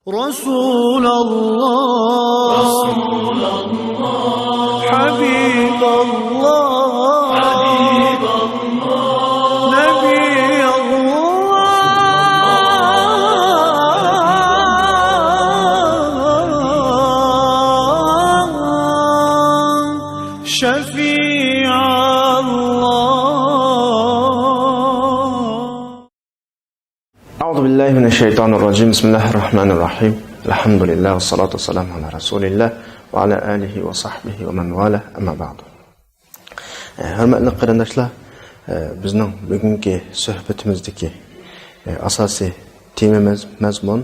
رسول الله حبيب الله نبي الله شفيع أعوذ بالله من الشيطان الرجيم بسم الله الرحمن الرحيم الحمد لله والصلاة والسلام على رسول الله وعلى آله وصحبه ومن والاه أما بعد hörmətli qarindaşlar bizning bugungi suhbatimizdagi asosiy temamiz mazmun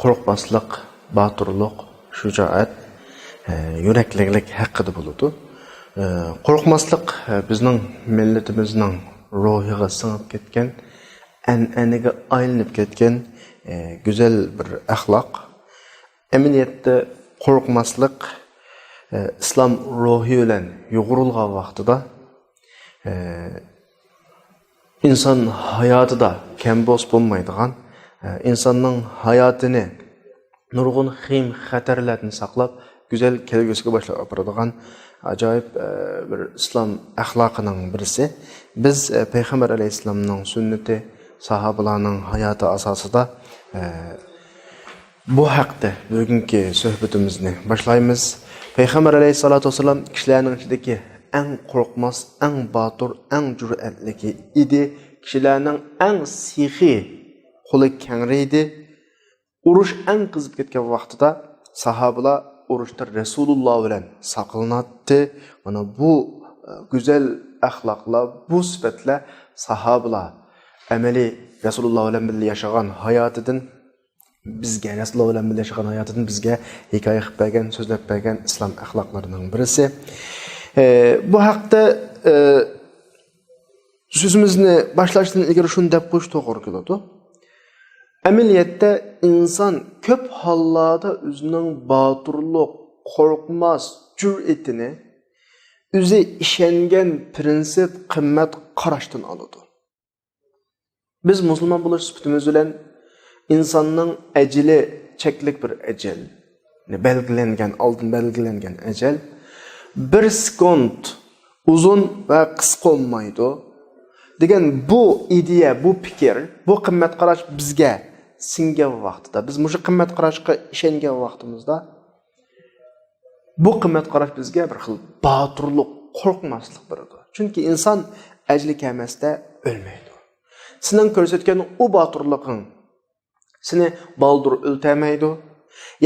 qo'rqmaslik, boturlik, shujoat, yuraklilik haqida bo'ladi. Qo'rqmaslik bizning millatimizning ruhiga singib ketgan, an'anaga aylanib ketgan go'zal bir axloq. Amaliyotda qo'rqmaslik islom ruhi bilan yo'g'rilgan vaqtida inson hayotida kambos bo'lmaydigan, insonning hayotini nurg'un xim xatarlardan saqlab go'zal kelgusiga boshlab boradigan ajoyib bir islom axloqining birisi. Biz payg'ambar alayhissalomning sunnati, sahobalarning hayoti asosida bu haqda bugungi suhbatimizni boshlaymiz. Payg'ambar alayhissalatu vassalam kishilarning ichidagi eng qo'rqmas, eng botur, eng jur'atligi edi. Kishilarning eng sixiy, qo'li kangri edi. Urush eng qizib ketgan vaqtida sahobalar urushda Rasululloh bilan saqlanatdi. Mana bu go'zal axloqlar, bu sifatlar sahobalar amaliy Rasululloh bilan birga yashagan hayotidan bizga, Rasululloh bilan birga yashagan hayotidan bizga hikoya qilib bergan, so'zlab bergan islom axloqlarining birisi. Bu haqda so'zimizni boshlashdan ilgari shuni deb qo'yish to'g'ri keladi. Amaliyotda inson ko'p hollarda o'zining boturlik, qo'rqmas jur'atini o'zi ishongan prinsip, qimmat qarashdan oladi. Biz musulmon bo'lish sifatimiz bilan insonning ajali cheklik bir ajal, belgilangan, oldin belgilangan ajal bir sekund uzun va qisqa olmaydi degan bu ideya, bu fikr, bu qimmat qarash bizga singan vaqtida, biz mushu qimmat qarashga ishongan vaqtimizda bu qimmat qarash bizga bir xil boturlik, qo'rqmaslik beradi. Chunki inson ajli kelmasda o'lmaydi. Sening ko'rsatgan u boturliging seni baldur o'ltamaydi.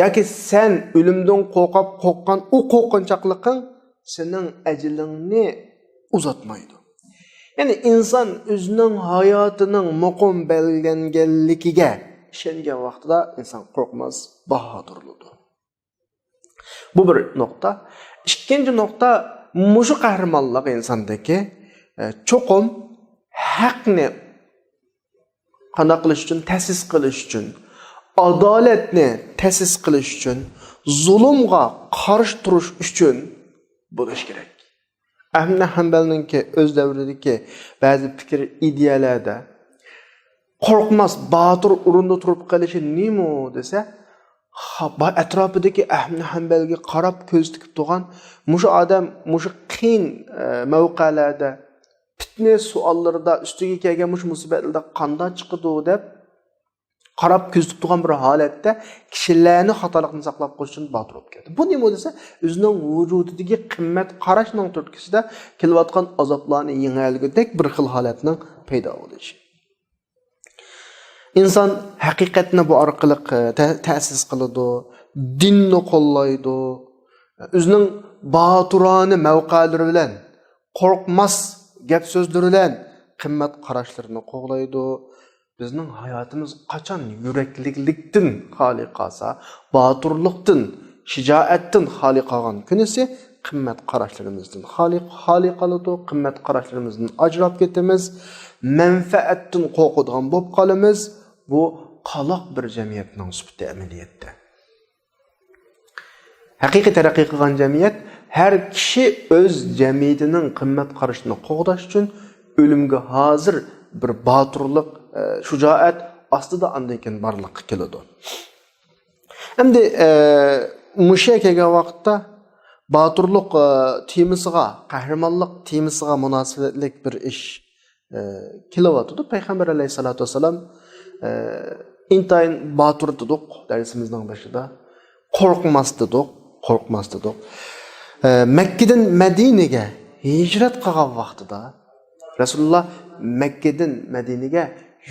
Yoki sen o'limdan qo'rqqan u qo'rqinchoqliging sening ajlingni uzatmaydi. Ya'ni inson o'zining hayotining muqim belgilanganligiga ishongan vaqtida inson qo'rqmas, bahodurlidir. Bu bir nuqta. Ikkinchi nuqta, mushu qahramonlik insondagi cho'qim haqni qanday qilish uchun, ta'sis qilish uchun, adolatni ta'sis qilish uchun, zulmga qarshi turish uchun bo'lish kerak. Ahmad Hanbalninki o'z davridagi ba'zi fikr ideyalarda qo'rqmas, botur o'rinda turib qolishi nima desa, atrofidagi Ahmad Hanbalga qarab ko'z tikib turgan mushu odam mushu qiyin mavqalarda fitne suallarida üstüge kelgan mush musibatlarda qanday chiqadi deb qarab ko'z tutib turgan bir holatda kishilarni xatolikdan saqlab qolish uchun botur bo'lib ketdi. Bu nima desa, o'zining vujudidagi qimmat qarashning turtkisida kelayotgan azoblarni yengilgudek bir xil holatning paydo bo'lishi. Inson haqiqatni bu orqali ta'sis qiladi, dinni qo'llaydi, o'zining boturona mavqalari bilan qo'rqmas gap so'zlari bilan qimmat qarashlarini qo'g'laydi. Bizning hayotimiz qachon yuraklilikdan xoli qolsa, boturlikdan, shijoatdan xoli qolgan kunisi qimmat qarashlarimizdan xoli qoladi, qimmat qarashlarimizdan ajrab ketamiz, manfaatdan qo'rqadigan bo'lib qolamiz. Bu qaloq bir jamiyatning sifati amaliyotda. Haqiqiy taraqqiy qilgan jamiyat her kishi o'z jamiyatining qimmat qarashini qo'g'dash uchun o'limga hozir bir boturlik, shujoat, ostida andan keyin barliqqa keladi. Endi musha kelgan vaqtda Baturluq temasiga, qahramonlik temasiga munosabatlik bir ish kelyapti. Payg'ambar alayhisolatu vasallam intayin batur dedik darsimizning boshida. Qo'rqmas dedik. Makkadan Madinaga hijrat qilgan vaqtida Rasululloh Makkadan Madinaga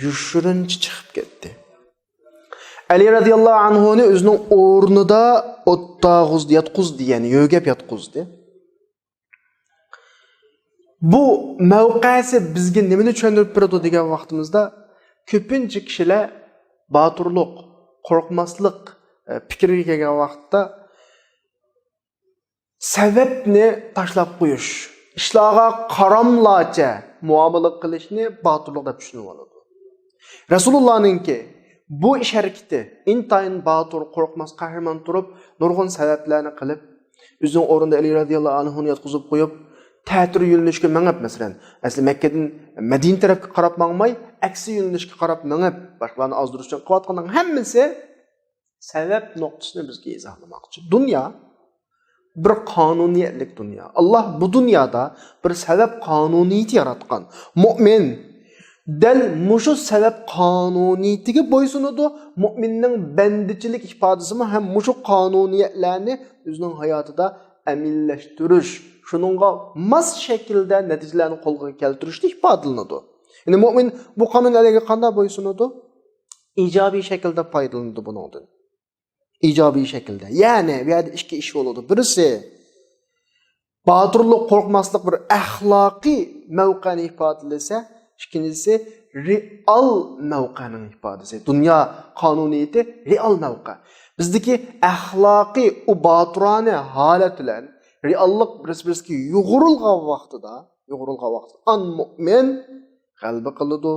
yushurinchi chiqib ketdi. Ali radhiyallohu anhuni o'zining o'rnida o'ttag'uz yotqizdi, ya'ni yo'gab yotqizdi. Bu mavqesi bizga nimani tushuntirib beradi degan vaqtimizda ko'pincha kishilar baturlik, qo'rqmaslik fikriga kelgan vaqtda sababni tashlab qo'yish, ishlarga qaramlarcha muomala qilishni baturlik deb tushunib oladi. Rasulullohninki bu ish harakati intayin batur, qo'rqmas qahramon turib, nurg'un sabablarni qilib, o'zining o'rnida Ali radhiyallohu anhuni yotqizib qo'yib, ta'tir yo'linishga mangib masalan, asli Makkadan Madina tarafga qarab mangmay, aksi yo'linishga qarab mangib, boshqalarni ozdirish uchun qilayotganning hammasi sabab nuqtasini bizga izohlamoqchi. Dunyo bir qonuniyatlik dunyo. Alloh bu dunyoda bir sabab qonuniyati yaratgan. Mu'min dal mushu sabab qonuniyatiga bo'ysunadi. Mu'minning bandichilik ifodasimi ham mushu qonuniyatlarni o'zining hayotida amillashtirish, shuningga mos shaklda natijalarni qo'lga keltirishni ifodalanadi. Ya'ni mu'min bu qonunlarga qanday bo'ysunadi? Ijobiy shaklda foydalanadi bundan. İcabi şekilde. Yani bir yerde iki iş oldu. Birisi baturluk, qo'rqmaslik bir ahlaki mevqani ifadesi, ikincisi real mevqaning ifadesi. Dünya kanuniyeti real mevqa. Bizdeki ahlaki o baturane haletlen reallik birisi yuğurulgan vaqtida an mu'min qalbi qiladi,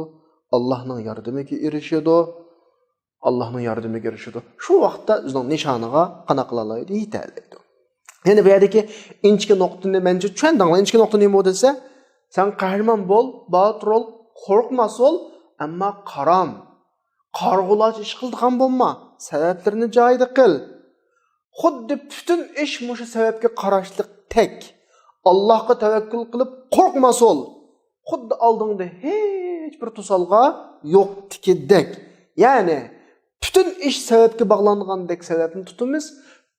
Allah'ın yardımıyla erişedi. Allah'ın yardımıyla erişedi. Şu vaqtda o'zining nishoniga qana qilalaydi yetadi. Yani bu yerdagi inchki nuqtani menga tushundinglar. Inchki nuqta nima desa, sen qahramon bo'l, batur ol, qo'rqmas ol, ammo qaram, qarg'ulachi ish qildigan bo'lma, sabablarini joyida qil. Xuddi butun ish mushu sababga qarashlik tek. Allohga tavakkul qilib qo'rqmas ol. Xuddi oldingda hech bir to'salg'a yo'qdek. Yani bütün iş sebepke bağlandığandaki sebebini tutumuz,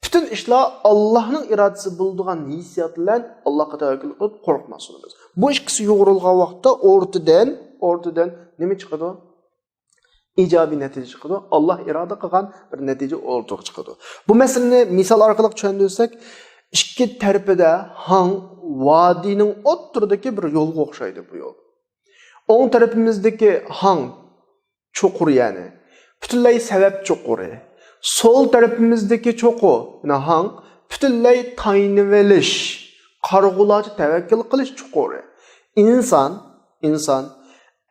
bütün işler Allah'ın iradesi bulduğun hissiyatla Allah'a tevekkül edip korkmasınız. Bu ikisi yoğrulgan vaqtda ortadan neme çıkıdı? İcabi netice çıkıdı. Allah irade kılgan bir netice ortaya çıkıdı. Bu meseleni misal arkalık düşündürsek, iki tarafında hang vadinin otturdaki bir yolga okşaydı bu yol. On tarafımızdaki hang çukur yani. Bütünlay sebep çuquri. Sol tarafımızdaki çoqu, hang, bütünlay tayiniveliş, qarğulaçı tevekkül qilish çuquri. İnsan,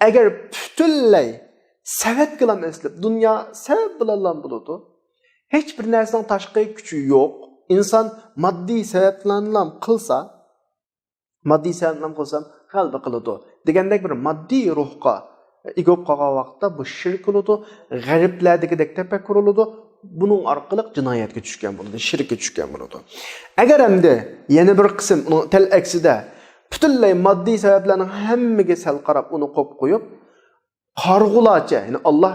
eğer bütünlay sebep kılam eslip, dünya sebep bilan buludu, hiç bir narsaning tashqi kuchi yo'q. İnsan maddi sebeplanlam qilsa, qalbi qiladi. Degandek bir maddi ruhqa İgop qolgan vaqtda bu shirk bo'ladi, g'ariblardagidek tafakkur bo'ladi. Buning orqali jinoyatga tushgan bo'ladi, shirkka tushgan bo'ladi. Agar hamda yana bir qism uning tal aksida butunlay moddiy sabablarning hammaga sal qarab uni qo'yib qo'yib, qarg'ulacha, ya'ni Alloh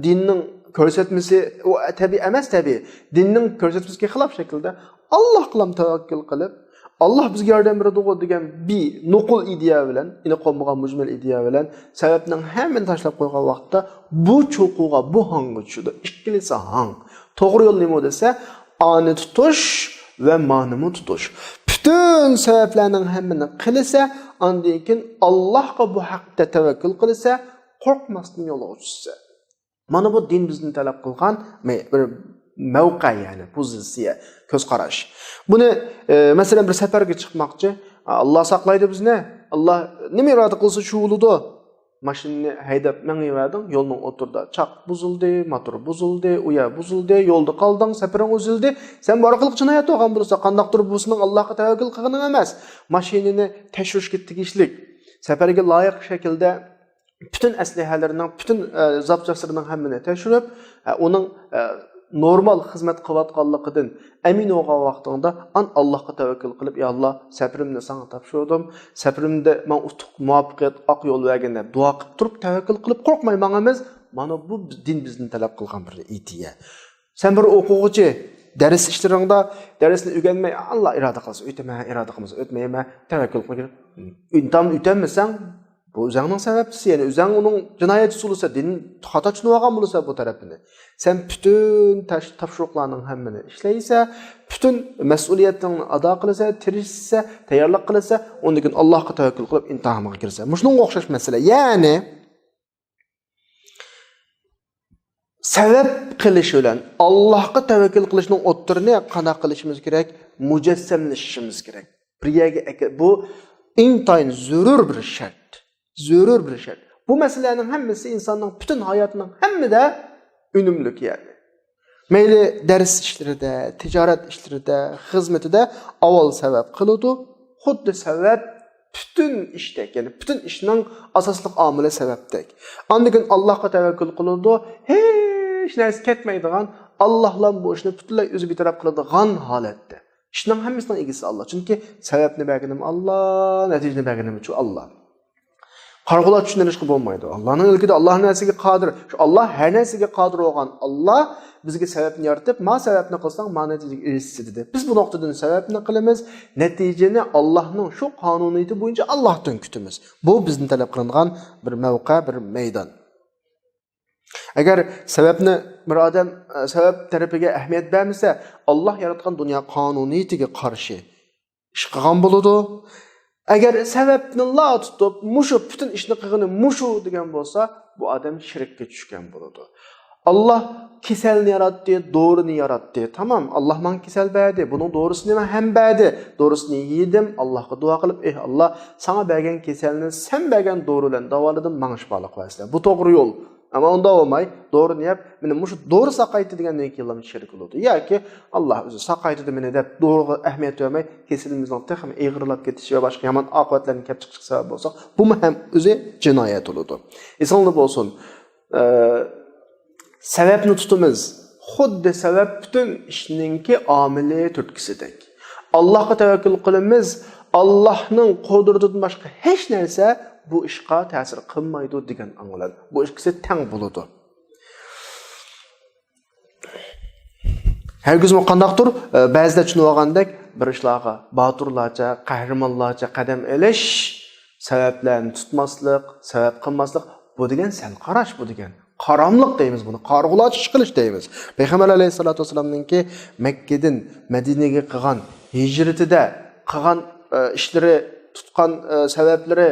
dinning ko'rsatmasi o tabiiy emas tabiiy. Dinning ko'rsatmasiga xilof shaklda Alloh qilam tavakkul qilib Allah bizga yordam beradi degan bir nuqul ideya bilan, ina qolmagan mujmal ideya bilan sababning hammani tashlab qo'ygan vaqtda bu cho'quga, bu hangga tushdi. Ikkilisi hang. To'g'ri yo'l nima desa, ani tutish va ma'nini tutish. Bütün sabablarning hammani qilsa, undan keyin Allohga bu haqda tavakkul qilsa, qo'rqmasdan yo'lga tushsa. Mana bu din bizni talab qilgan bir mavqa yani pozitsiya, ko'z qarash. Buni masalan bir safarga chiqmoqchi, Alloh saqlaydi bizni. Alloh nima iroda qilsa shu bo'ladi. Mashinani haydab mengiverding, yo'lning o'tirda chaq buzildi, motor buzildi, uya buzildi, yo'lda qolding, safaring uzildi. Sen bu orqali jinoyat bo'lgan bo'lsa, qandoqdir busining Allohga tavakkul qilganing emas. Mashinani tashirishga tegishlik, safarga loyiq shaklda bütün əslihalarining, bütün zapçaslarının hammini tekshirib, uning normal xizmat qilayotganligidan amin bo'lgan vaqtingda Allohga tavakkul qilib, "Ya Alloh, sabrimni senga topshirdim. Sabrimda men utuq, muvaffaqiyat, oq yo'l bergin" deb duo qilib turib, tavakkul qilib qo'rqmay mangamiz. Mana bu din bizni talab qilgan bir itiya. Sen bir o'quvchi ders ishlaringda darsni o'rganmay, Alloh iroda qilsa o'taman, iroda qilmasa o'tmayman, tavakkul qilib, intam o'tanmasang bu o'zingning sababchisi, ya'ni o'zing uning jinoyatchisi bo'lsa, din xato tushungan bo'lsa bu tarafini. Sen bütün topshiriqlarning hammani ishlaysa, bütün mas'uliyatni ado qilsa, tirishsa, tayyorlik qilsa, undan keyin Allohga tavakkul qilib imtihonga kirsa. Shunga o'xshash masala. Ya'ni sabab qilish bilan Allohga tavakkul qilishning o'ttirini qanday qilishimiz kerak? Mujassamlashishimiz kerak. Bu intayin zarur bir shart. Zarur bir shart. Bu masalaning hammasi insonning bütün hayotining hammida unumlik yani. Mayli dars ishlarida, tijorat ishlarida, xizmatida avval sabab qiladi. Xuddi sabab bütün ishda, ya'ni bütün ishning asosli omili sababdek. Ondan keyin Allohga tavakkul qiladi. Hech narsa ketmaydigan, Alloh bilan bu ishni butunlay o'zi bitaraf qiladigan holatda. Ishning hammasining egasi Alloh. Chunki sababni berganim Alloh, natijani berganim shu Alloh. Qarg'ular tushunishga bo'lmaydi. Allohning ilkida Alloh narsaga qodir. Shu Alloh har narsaga qodir bo'lgan Alloh bizga sababni yaratib, ma sababni qilsang, ma natijaga erishsin dedi. Biz bu nuqtadan sababni qilamiz, natijani Allohning shu qonuniyati bo'yicha Allohdan kutamiz. Bu bizni talab qilingan bir mavqa, bir maydon. Agar sababni bir odam sabab tarafiga ahamiyat bermasa, Alloh yaratgan dunyo qonuniyatiga qarshi ish qilgan bo'ladi. Agar sababni la tutib, mushu bütün ishni qilgani mushu degan bo'lsa, bu odam shirkka tushgan bo'ladi. Alloh kasalni yaratdi, doğruni yaratdi. Tamam, Alloh men kasal berdi, buning doğrusini men ham berdi. Doğrusini yedim, Allohga duo qilib, "Ey Alloh, sana bergan kasalni sen bergan doğru bilan davoladim, men shifolik qilasiz." Bu to'g'ri yo'l. Ama onda olmay, doğruni yap, meni mushu doğru saqaytdi degandan keyin shirk bo'ladi. Yoki Alloh o'zi saqaytdi deb meni deb doğruga ahamiyat bermay, kasalimizning texim ig'irlab ketishi va boshqa yomon oqibatlarni kelib chiqish sabab bo'lsa, bu ham o'zi jinoyat bo'ladi. Esonli bo'lsin. Sababni tutamiz. Xuddi sabab bütün ishningki omili turtkisidek. Allohga tavakkul qilamiz. Allohning qudratidan boshqa hech narsa bu ishqa ta'sir qilmaydi degan anglanadi. Bu ikkisi teng bo'ladi. Hergiz qandaqdir, ba'zida tushunib olgandek bir ishlarga boturlarcha, qahramonlarcha qadam elish, sabablarni tutmaslik, sabab qilmaslik bu degan sal qarash bu degan. Qaramliq deymiz buni, qarg'ulash qilish deymiz. Payg'ambar alayhisolatu vasallamninki Makkadan Madinaga qilgan hijratida qilgan ishlari, tutgan sabablari,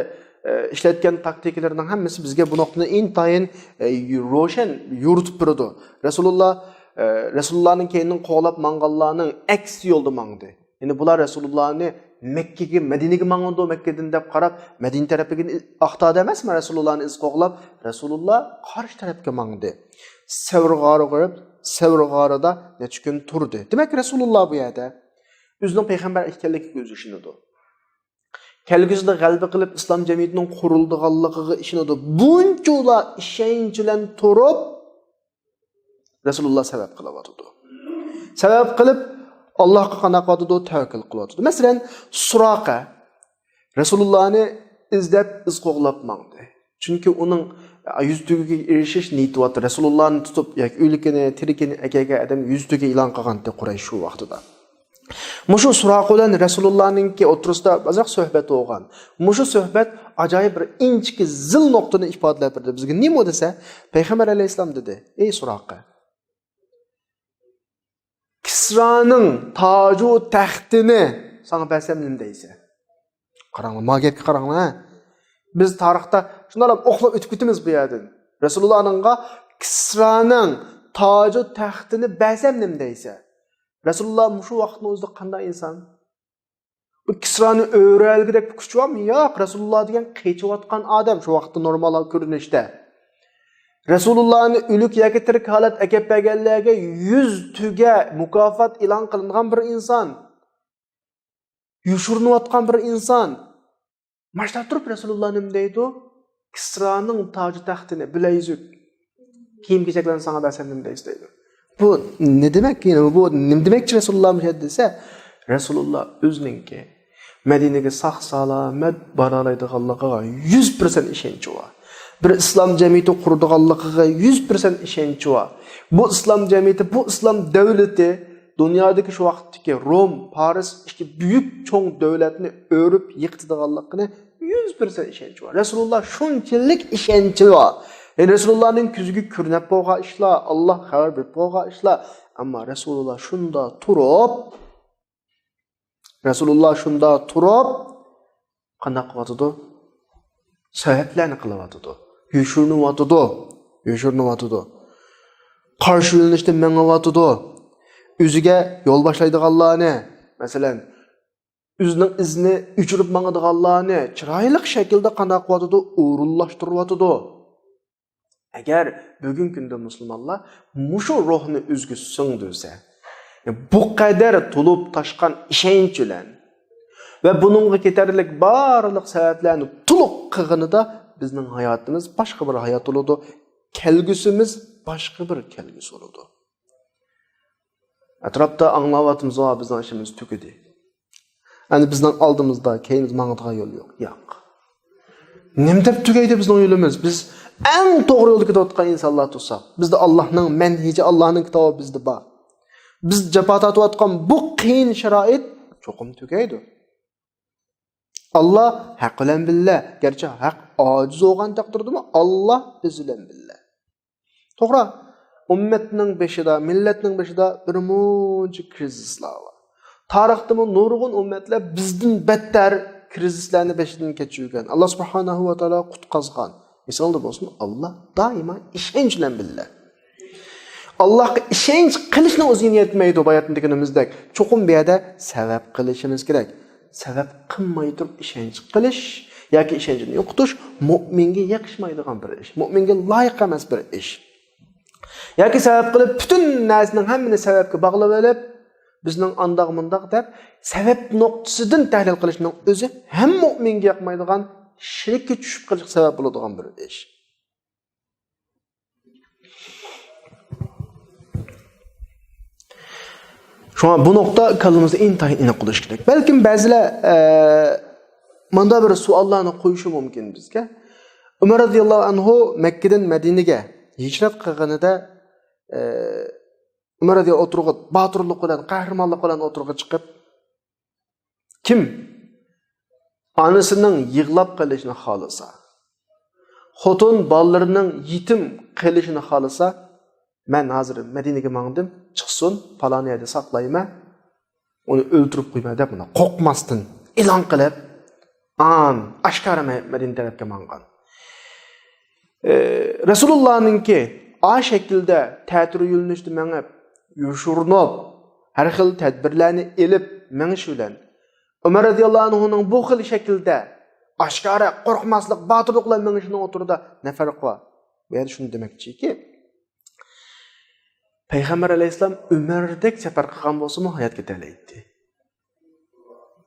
ishlatgan taktikalarining hammasi bizga bu nuqtani intayin ro'shan yuritib turadi. Rasulullohning keyinning qo'lab manganlarning aksi yo'lda mangdi. Ya'ni bular Rasulullohni Makkaga, Madinaga mangandi, Makkadan deb qarab, Madina tarafiga aqtoda emasmi Rasulullohni iz qo'g'lab, Rasululloh qarshi tarafga mangdi. Savr g'ori qilib, Savr g'orida necha kun turdi. Demak, Rasululloh bu yerda o'zining payg'ambar ekanligiga o'zi ishonadi. Kelgusida g'alaba qilib islom jamiyatining qurildiganligiga ishonadi. Bunchalar ishonch bilan turib Rasululloh sabab qilyapti. Sabab qilib Allohga qanday qiladi, tavakkul qilyapti. Masalan, Suraqa Rasulullohni izlab iz qo'g'lab mangdi. Chunki uning yuztugiga erishish niyati bor. Rasulullohni tutib yoki o'likini, tirikini akaga adam yuztuga e'lon qilganda Quraysh shu vaqtida. Mushu Suraqa bilan Rasulullohninki o'tirisida azroq suhbat bo'lgan. Mushu suhbat ajoyib bir inchki zil nuqtani ifodalab berdi. Bizga nima desa, Payg'ambar alayhisalom dedi: "Ey Suraqa, Kisraning toju taxtini sana bersam nima deysan?" Qaranglar, ma gapga qaranglar. Biz tarixda shunday o'qlab o'tib ketamiz bu yerdan. Rasulullohga Kisraning toju taxtini bersam nima deysan? Rasululloh shu vaqtning o'zida qanday inson? Bu Kisrani o'ralgidek kuch bormi? Yo'q, Rasululloh degan qechiyotgan odam shu vaqtda normal ko'rinishda. Rasulullohni o'lik yoki tirik holat akab berganlarga 100 tuga mukofot e'lon qilingan bir inson. Yushurinayotgan bir inson. Mashtab turib Rasululloh nima deydi? Kisra'nın tacı taxtini bileyzük kiyim-kechaklarni sana bersen nima deysiz? Bu ne demek yani? Bu nima demekçi Resulullah dese? Resulullah özününki Medine'ge sağ salamet baralaydiganligiga 100% ishonchi bor. Bir islom jamiyati qurdiganligiga 100% ishonchi bor. Bu islom jamiyati, bu islom davlati dunyodagi shu vaqtdagi Rom, Paris ikki buyuk cho'ng davlatni o'rib yiqitadiganligini 100% ishonchi bor. Resulullah shunchalik ishonchi bor. Resulullah'ın küzgü kürnep boğa işla, Allah xabar berip boğa işla. Ama Resulullah şunda turup, qandaq qılatıdı? Sebeplerini qılatıdı. Yoşurnuvatıdı. Qarşı yönelişte meňewatıdı. Üzüge yol başlaydıganlarını, mesela üzünün izini üçürüp maňadyganlarını çıraylyk şekilde qandaq qılatıdı? Uğurlaştırıvatıdı. Eğer bugün günde Müslümanlar muşu ruhunu üzgüsün döse, bu kadar tulup taşkan işenç bilen ve bununla keterlik barlık sebeplerini tuluk kığını da bizning hayatımız başka bir hayat oludu. Kelgüsümüz başka bir kelgüsü oludu. Etrafta anlavatımız var, bizning işimiz tükedi. Yani bizning aldığımızda keyimiz mağdığa yol yok. Yok. Nemdep tükeydi bizning yolumuz. Biz en doğru yolu ketayotgan insanlar tutsak, bizde Allah'ın menheci, Allah'ın kitabı bizde var. Biz cepat atıvatgan bu qiyin şarait çokum tükeydi. Allah haq bilen billa, gerçi haq aciz olgan takdirde mi? Allah biz bilen billa. To'g'ri, ummatning beshida, millatning beshida bir muncha krizislar var. Tarixda nurg'un ummatlar bizdan battar krizislarni beshidan kechirgan. Allah subhanahu va taolo qutqazgan. Misalda bo'lsin, Allah daima ishonch bilan billar. Allohga ishonch qilishni o'ziga yetmaydi bu hayotni deganimizdek. Cho'qim bu yerda sabab qilishimiz kerak. Sabab qilmay turib ishonch qilish yoki ishonchni yo'qotish mu'minga yakışmaydigan bir ish. Mu'minga loyiq emas bir ish. Yoki sabab qilib butun narsaning hammani sababga bog'lab olib, bizning andaq-mundaq deb sabab nuqtasidan tahlil qilishning o'zi ham mu'minga yoqmaydigan şirkka tushib qilish sabab bo'ladigan bir ish. Şuna bu nokta kalımızda intayin iniq qilish kerak. Balkim ba'zilar manda bir savollarni qo'yishi mumkin bizga. Umar radhiyallohu anhu Makkadan Madinaga hijrat qilganida Umar radhiyallohu o'tirib botirlik bilan, qahramonlik bilan o'tirib chiqib kim anasının yığlab qilishini xolasa, xotin bolalarının yetim qilishini xolasa, men hozir Madinaga mangdim, chiqsin, falon yerda saqlayman, uni o'ltirib qo'yma deb buni qo'rqmasdan e'lon qilib, oshkora Madina tarafga mangan. Resulullah'ningki a şekilde ta'tir yo'linishda mengib, yo'shurnib, har xil tadbirlarni elib mengish bilan Ömer radıyallahu anhu'nun bu xil şekilde aşkara qorqmaslik, batırlık bilan mengishning o'tirida ne farq var? Bu yerda shuni demoqchi ki, Payg'ambar alayhisalom Umardek safar qilgan bo'lsa-mu hayot ketalaydi.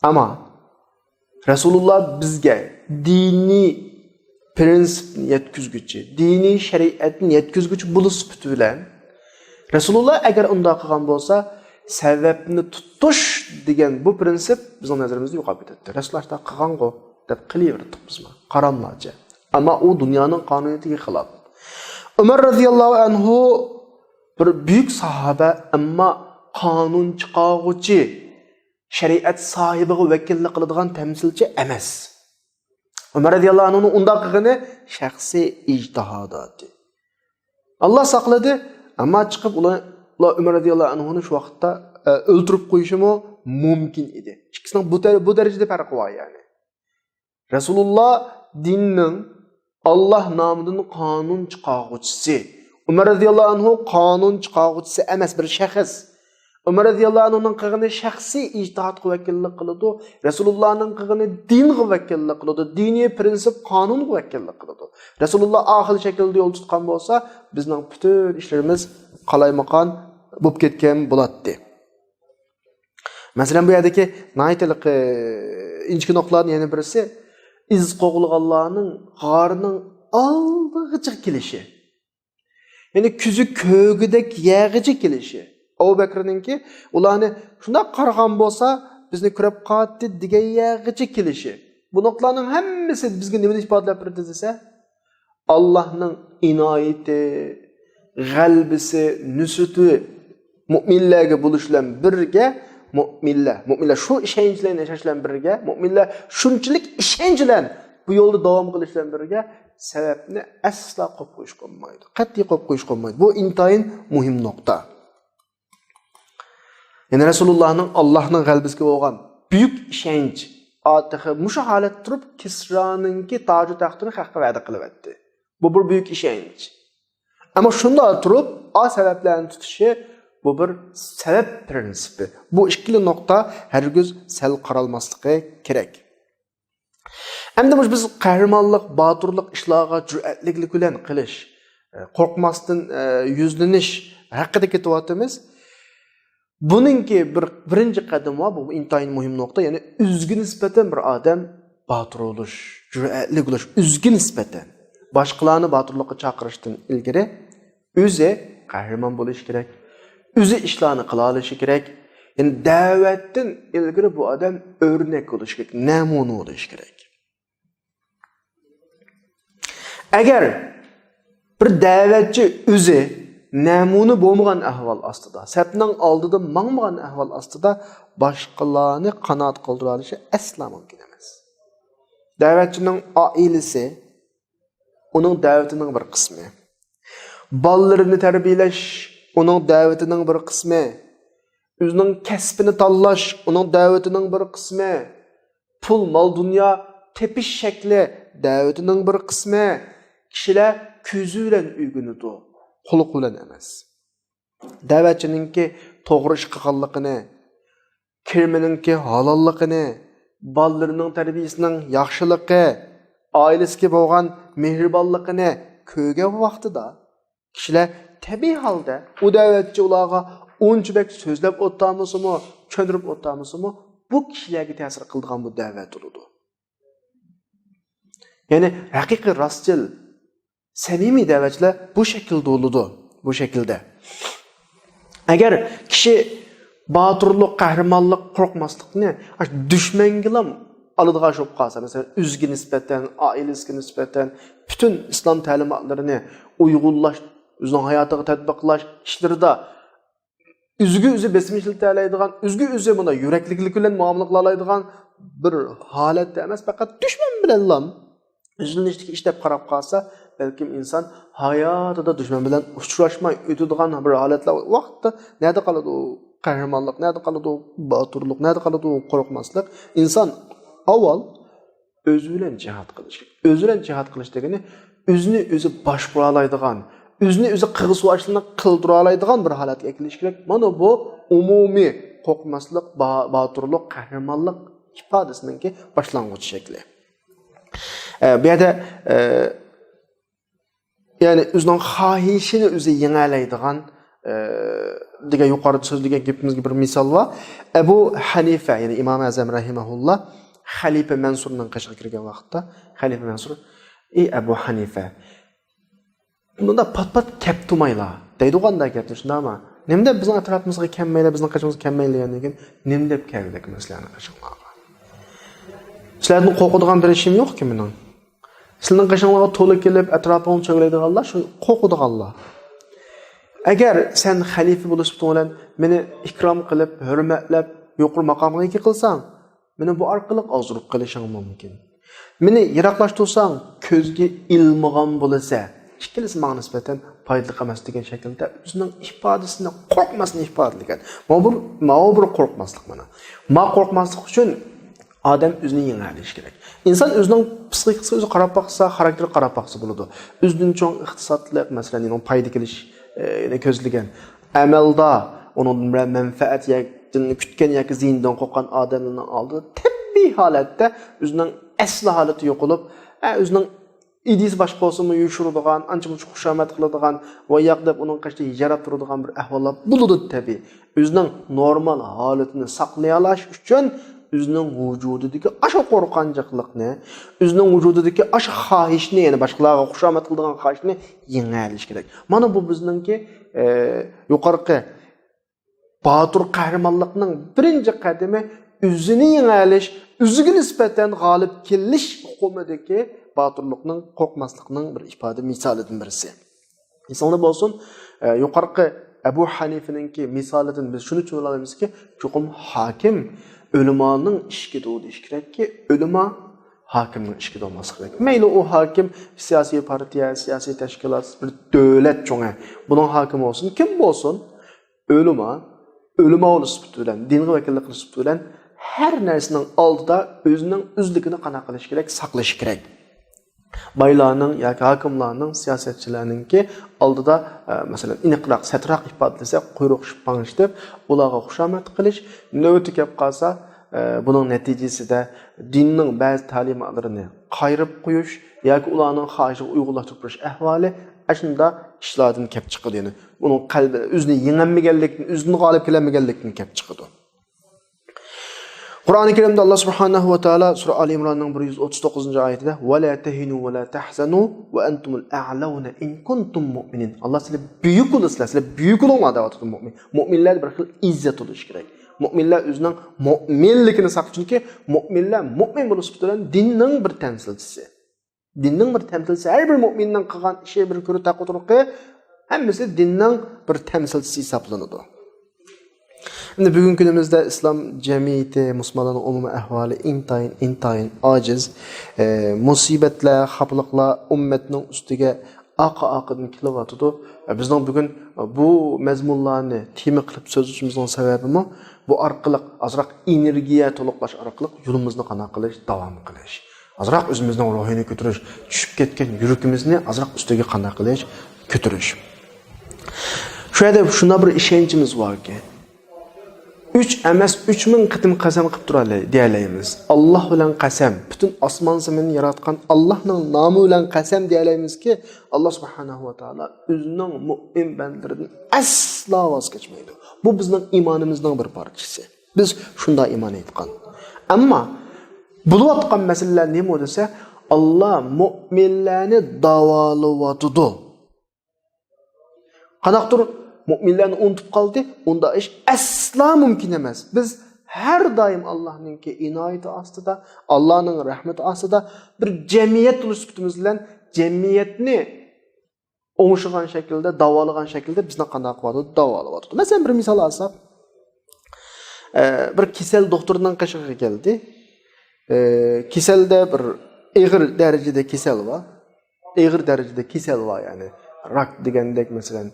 Ama Rasululloh bizga diniy prinsipni yetkizguchi, diniy shariatni yetkizguchi bo'lish bilan Rasululloh agar unday qilgan bo'lsa, sebepni tutuş degan bu prinsip bizning nazarimizda yo'qolib ketdi. Rasululloh qilgan-ku deb qilaverdik bizmi? Qaramlacha. Ammo u dunyoning qonuniyatiga xilof. Umar radhiyallohu anhu bir büyük sahabe ammo qonun chiqaruvchi, shariat sohibiga vakillik qiladigan tamsilchi emas. Umar radhiyallohu anhu unda qilgani shaxsiy ijtihodati. Allah saqladi, ammo chiqib ular Umar radhiyallohu anhu'ni şu vaqtda o'ldirib qo'yishi mumkin edi. İkisining bu darajada farqi bor yani. Rasululloh dinning Allah nomidan qonun chiqaruvchisi. Umar radhiyallohu anhu qonun chiqaruvchisi emas bir shaxs. Umar radhiyallohu anhu'ning qilgani shaxsiy ijtihodga vakillik qiladi. Rasulullohning qilgani dinga vakillik qiladi. Diniy prinsip qonunga vakillik qiladi. Rasululloh ahil shaklda yo'l tutgan bo'lsa, bizning butun ishlarimiz qalaymaqon bo'lib ketgan bo'ladi. Masalan bu yerdagi naytliq inchki nuqtalarning yana birisi iz qo'g'ilganlarning g'orining oldig'icha kelishi. Ya'ni kuzi ko'gidek yag'icha kelishi. Abu Bakrninki ularni shunda qaragan bo'lsa, bizni ko'rib qatdi degan yag'icha kelishi. Bu nuqtalarning hammasi bizga nima ifodalab beradi desa, Allohning inoyati, g'albisi, nusrati mu'minlarga bo'lishlar birga mu'minlar shu ishonchlarni yashashlar birga, mu'minlar shunchalik ishonch bilan bu yo'lda davom qilishlar birga sababni asla qo'yib qo'yish qolmaydi. Qat'iy qo'yib qo'yish qolmaydi. Bu intayin muhim nuqta. Yani Resulullah'ның Allah'ның g'albisiga bo'lgan buyuk ishonch atiqi mushu holat turib Kisroninki toji taxtini haqqa va'da qilyapti. Bu bir buyuk ishonch. Ammo shunda turib o sabablarni tutishi bu bir sabab prinsipi. Bu ikkili nuqta hargiz sal qaralmasligi kerak. Endi biz qahramonlik, botirlik ishlarga jur'atlik bilan qilish, qo'rqmasdan yuzlanish haqida ketyapmiz. Buningki birinchi qadam va bu intayin muhim nuqta, ya'ni o'ziga nisbatan bir odam botir bo'lish, jur'atli bo'lish, o'ziga nisbatan boshqalarni botirlikka chaqirishdan ilgari o'zi qahramon bo'lish kerak. O'zi ishlarni qila olishi kerak. Ya'ni da'vatdan ilgari bu odam o'rnak bo'lish kerak, namuna bo'lish kerak. Agar bir da'vatchi o'zi namuna bo'lmagan ahvol ostida, sapning oldida mangmagan ahvol ostida boshqalarni qanoat qildira olishi asla mumkin emas. Da'vatchining oilasi uning da'vatining bir qismi. Bolalarini tarbiyalash uning da'vatining bir qismi. O'zining kasbini tanlash uning da'vatining bir qismi. Pul, mol, dunyo tepish shakli da'vatining bir qismi. Kishilar ko'zi bilan o'rganadi, quloq bilan emas. Da'vatchininki to'g'ri ish qilganligini, kirmininki halolligini, bolalarining tarbiyasining yaxshiligi, oilasiga bo'lgan mehribonligini ko'rgan vaqtida kishilar tabiiy holda u da'vatchi ularga unchalik so'zlab o'tamiz-mi, tushuntirib o'tamiz-mi, bu kishilarga ta'sir qiladigan bu da'vat bo'ladi. Ya'ni haqiqiy rostchil, samimiy da'vatchilar bu shaklda bo'ladi, bu shaklda. Agar kishi botirlik, qahramonlik, qo'rqmaslikni dushmanga aladigan bo'lib qolsa, masalan, o'ziga nisbatan, oilasiga nisbatan butun islom ta'limotlarini uyg'unlash, o'zining hayotiga tatbiqlash ishlarida o'zi besim ishlatadigan, o'zi bunda yuraklilik bilan muomala qila oladigan bir holatda emas, faqat dushman bilan o'zinishdagi ishlab qarab qolsa, balkim inson hayotida dushman bilan uchrashmay o'tadigan bir holatlar vaqtda nada qoladi u qahramonlik, nada qoladi u botirlik, nada qoladi u qo'rqmaslik. Inson avval o'zi bilan jihad qilish. O'zi bilan jihad qilish degani o'zini o'zi boshqara oladigan, o'zini o'zi qirg'izvashlikni qildira oladigan bir holatga kelish kerak. Mana bu umumiy qo'rqmaslik, botirlik, qahramonlik ifodasininki boshlang'ich shakli. Bu yerda ya'ni o'zining xohishini o'zi yengalaydigan degan yuqorida so'zlagan gapimizga bir misol va Abu Hanifa, ya'ni Imom Azam rahimahulloh Xalifa Mansurning qashig'iga kirgan vaqtda Xalifa Mansur: "Ey Abu Hanifa, bunda pat-pat kep tumaylar." deydiganday gapni shundami? Nima deb bizning atrofimizga kelmaylar, bizning qashimizga kelmaylar degan, nima deb keldik masalan qashinglarga? Sizlarning qo'rqadigan bir ishim yo'q-ku mening. Sizning qashinglarga to'la kelib atrofingni cho'g'laydiganlar shu qo'rqadiganlar. Agar sen xalifa bo'lishib bilan meni ikrom qilib, hurmatlab, yuqori maqomga ega qilsang, meni bu orqali ozurib qilishing mumkin. Meni yiroqlashtirsang, ko'zga ilmag'on bo'lsa, ikkilisi menga nisbatan foydali emas degan shaklda o'zining ifodasini qo'rqmasdan ifodalagan. Mana bir qo'rqmaslik mana. Ma qo'rqmaslik uchun odam o'zini yengalishi kerak. İnsan o'zining psixikasiga o'zi qarab baqsa, xarakteri qarab baqsa bo'ladi. O'zining cho'ng iqtisodlik, masalan, uning foyda kelish ko'zlagan amalda uning manfaat kutgan yoki ziyndan qo'rqqan odamlarning oldida tabiiy holatda o'zining asli holati yo'qolib, o'zining idis boshqa bo'lsa-mu yushiradigan, ancha-muncha xushomat qiladigan va yoqdab uning qashda hijarab turadigan bir ahvollar bo'ladi tabiiy. O'zining normal holatini saqlay olish uchun o'zining vujudidagi aşa qo'rqanchiqlikni, o'zining vujudidagi aşa xohishni, ya'ni boshqalarga xushomad qiladigan xohishni yengalish kerak. Mana bu bizningki yuqorqi Batur qahramonlikning birinchi qadami o'zini yengalish, o'ziga nisbatan g'olib kelish hukumidagi baturlikning, qo'rqmaslikning bir ifoda misolidan birisi. Insonlar bo'lsin, yuqorqi Abu Hanifaninki misolidan biz shuni tushuna olamizki, cho'qim hokim o'limoning ishiga deyish kerakki, o'limo hokimning ishiga olmaslik kerak. Mayli u hokim siyosiy partiya, siyosiy tashkilot, bir davlat cho'ngi, buning hokimi bo'lsin, kim bo'lsin, o'limo nisbat bilan, dinga vakillik nisbat bilan har narsaning oldida o'zining o'zligini qana qilish kerak, saqlash kerak. Baylarning yoki hokimlarning, siyosatchilarningki oldida masalan iniqroq, satroq ifodalasa, quyruq shippangish deb ularga xushomad qilish, navbati kelib qolsa, buning natijasida dinning ba'zi ta'limotlarini qayrib qo'yish yoki ularning xohishiga uyg'unlashtirish ahvoli ashunda ishlardan kelib chiqadi. Yani uning qalbi o'zini yengolmaganlikdan, o'zini g'olib kelolmaganlikdan kelib chiqadi. Qur'oni Karimda Alloh subhanahu va taolo sura Ali Imronning 139-oyatida "Va la tahinu va la tahzanu va antumul a'launa in kuntum mu'minin." Alloh sizlar buyuk bo'lasizlar, sizlar buyuk bo'linglar deyapti mu'min. Mu'minlar bir xil izzat bo'lish kerak. Mu'minlar o'zining mu'minligini saqlash, chunki mu'minlar mu'min bo'lish bilan dinning bir tamsilchisi. Dinning bir tamsilchisi, har bir mu'minning qilgan ishi bir ko'ri taqoturqi hammasi dinning bir tamsilchisi hisoblanadi. Endi bugungi kunimizda islom jamiyati, musulmonlarning umumiy ahvoli intayin ojiz, musibatlar, xafliqlar ummatning ustiga oqa-oqidan kelyotdi. Bizning bugun bu mazmunlarni tema qilib so'zlashimizning sababimi bu orqali azroq energiya to'liqlash orqali yo'limizni qana qilish, davom qilish. Azroq o'zimizning ruhini ko'tarish, tushib ketgan yuragimizni azroq ustiga qana qilish, ko'tarish. Shu yerda shuna bir ishonchimiz borki, 3 emas 3000 qitim qasam qilib turaylik deylaymiz. Alloh bilan qasam, butun osmon zaminni yaratgan Allohning nomi bilan qasam deylaymizki, Alloh subhanahu va taolo o'zining mu'min bandalaridan aslo voz kechmaydi. Bu bizning iymonimizning bir parchasi. Biz shunday iymon etgan. Ammo bo'layotgan masalalar nima desa, Alloh mu'minlarni davolayotdi. Qanaqdir mu'minlarni unutib qoldi, unda ish asla mumkin emas. Biz har doim Allohningki inoyati ostida, Allohning rahmati ostida bir jamiyat turishimiz bilan jamiyatni o'ngishgan shaklda, davolagan shaklda bizni qanday qiladi, davolayapti. Masalan, bir misol olsak, bir kasal doktorning qishig'iga keldi. Kasalda bir og'ir darajada kasal bor. Og'ir darajada kasal bor, ya'ni rak degandek masalan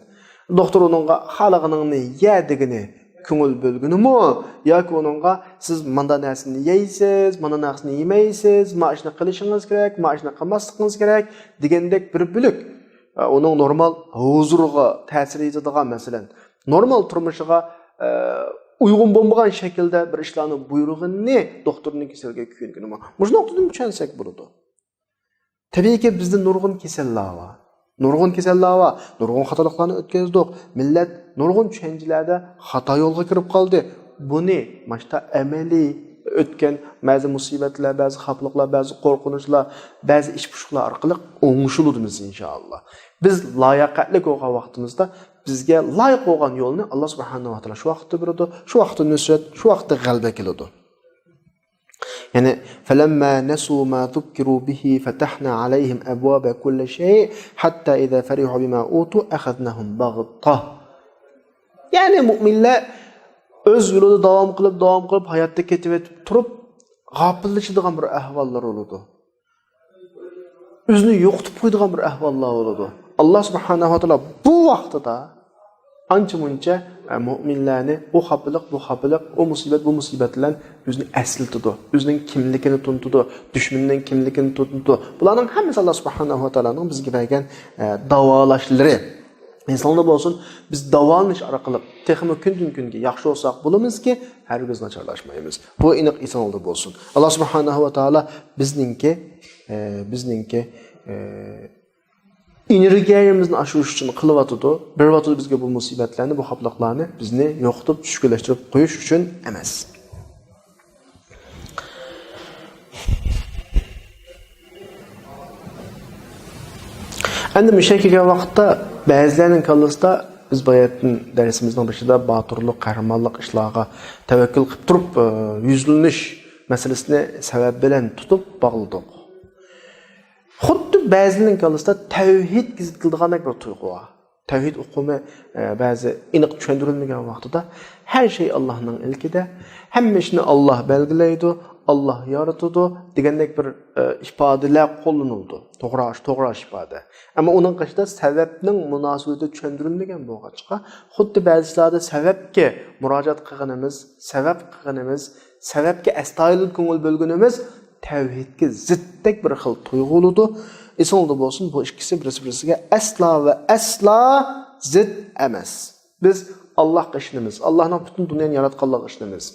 doktor onunğa xalığının yedigini ko'ngil bo'lgunimi yoki onunğa siz manda narsani yeysiz, mana narsani yemeysiz, ma'ishni qilishingiz kerak, ma'ishni qilmasligingiz kerak degandek bir bilik. Onun normal huzurga ta'sir etadigan masalan, normal turmushiga uygun bo'lmagan shaklda bir ishlarni buyrug'ini doktorning kasalga ko'yganimi. Mujno noktadan tushunsak bo'ladi. Tabiiyki bizda nurg'un kasallar bor. Nurg'un kasallar va nurg'un xatoliklarni o'tkazdik. Millat nurg'un tushunchalarda xato yo'lga kirib qoldi. Buni mashta amaliy o'tgan ba'zi musibatlar, ba'zi xavfliqlar, ba'zi qo'rqinchlar, ba'zi ish-pushlar orqali o'ngishiludimiz inshaalloh. Biz loyiqatli bo'lgan vaqtimizda bizga loyiq bo'lgan yo'lni Alloh subhanahu va taolo shu vaqtda beradi, shu vaqtda nusrat, shu vaqtda g'alaba keladi. Yani فلما نسوا ما ذكروا به فتحنا عليهم أبواب كل شيء حتى إذا فرحوا بما أوتوا أخذناهم بغتة. Yani müminler öz yolunda devam kılıp hayatta ketip turup gafilleşidigan bir ahvallar oldu. Özünü yo'qotib qo'ydigan bir ahvallar oldu. Allah subhanahu wa taala bu vaqtida ancha-muncha mu'minlarni bu xafilik, o musibat, bu musibatlar o'zini asıltıdı. O'zining kimligini tuntudu, düşmanning kimligini tuntudu. Bularning hammasi Alloh subhanahu va taolaning bizga bergan davolashlari. İnsanlar bo'lsin, biz davolanish orqali texmi kundan-kunga yaxshi bo'lsak bo'lamizki, hargiz nacharlashmaymiz. Bu aniq insonlar bo'lsin. Alloh subhanahu va taolo bizningki energiyamizni oshirish uchun qilyapti. Bir vaqt bizga bu musibatlarni, bu xavfliqlarni bizni yo'qotib, tushkunlashtirib qo'yish uchun emas. Endi müşak kelgan vaqtda ba'zilarning kallasida biz bayatın dersimizin başında batırlıq, qəhrəmanlıq işlarga təvəkkül qılıb turub yüzleniş meselesini sebep bilen tutup bağladık. Xuddi ba'zilarning kallasida tevhid gizildiğine bir tuyğu var. Tevhid uqumu bazı iniq tushundirilmagan vaqtida her şey Allah'ın ilkida, hamma ishni Allah belgileydi, Allah yaratıdı degandek bir ifadeler qo'llanildi. To'g'ri ifade. Ama onun qaşida sababning munosabati tushundirilmagan bo'lg'achqa, xuddi ba'zilarda sababga murojaat qilganimiz, sababga astoydil ko'ngil bo'lganimiz tevhidga ziddak bir xil tuyg'uludi. Esingizda bo'lsin, bu ikkisi birisi-birisiga asla ve asla zid emas. Biz Allah qishnimiz, Allah'ın bütün dunyoni yaratganlik qishnimiz.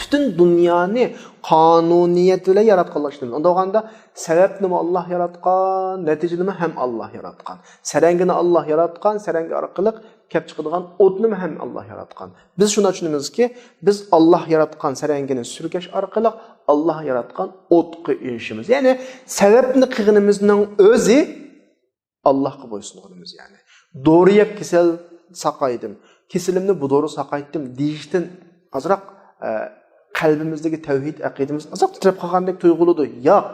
Bütün dünyani qonuniyat bilan yaratganlik qishnimiz. Onda o'ganda sababni Allah yaratgan, natijani ham Allah yaratgan. Sarangini Allah yaratgan, sarangi orqali kelib chiqadigan o'tni ham Allah yaratgan. Biz shuni tushunamizki, biz Allah yaratgan sarangini surkash orqali Allah yaratgan o'tga erishimiz. Ya'ni sababni qilganimizning o'zi Allohga bo'ysunganimiz yani. Doğru yeb kesel saqaydim. Keselimni bu doğru saqaytdim deyishdan azroq qalbimizdagi tevhid aqidamiz azroq titrab qolgandek tuyg'uludi. Yo'q.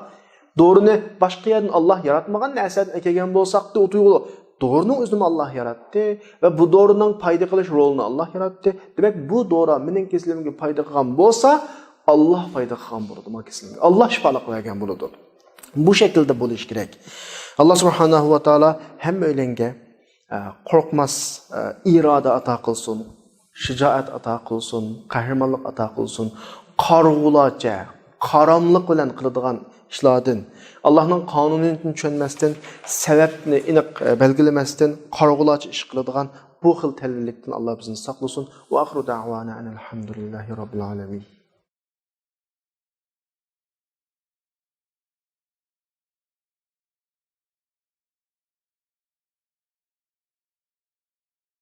Doğruni boshqa yerdan Allah yaratmagan narsadan kelgan bo'lsaqda o tuyg'ulu. Doğrunun özünü Allah yarattı ve bu doğrunun payda qilish rolunu Allah yarattı. Demek bu doğru mening keselimga payda qilgan bo'lsa, Allah payda qilgan bo'ladi men keselimga. Allah shifoliq qilgan bo'ladi. Bu şekilde bo'lish kerak. Allah subhanahu va taolo hamma o'ylarga qo'rqmas iroda ato qilsin, shijoat ato qilsin, qahramonlik ato qilsin, qarg'ulacha, qaramliq bilan qiladigan ishlardan, Allah'ın qonunini tushunmasdan, sababni aniq belgilamasdan qarg'ulacha ish qiladigan bu xil tallikdan Allah bizni saqlasin. Va axiru da'vana alhamdulillahi robbil alamin.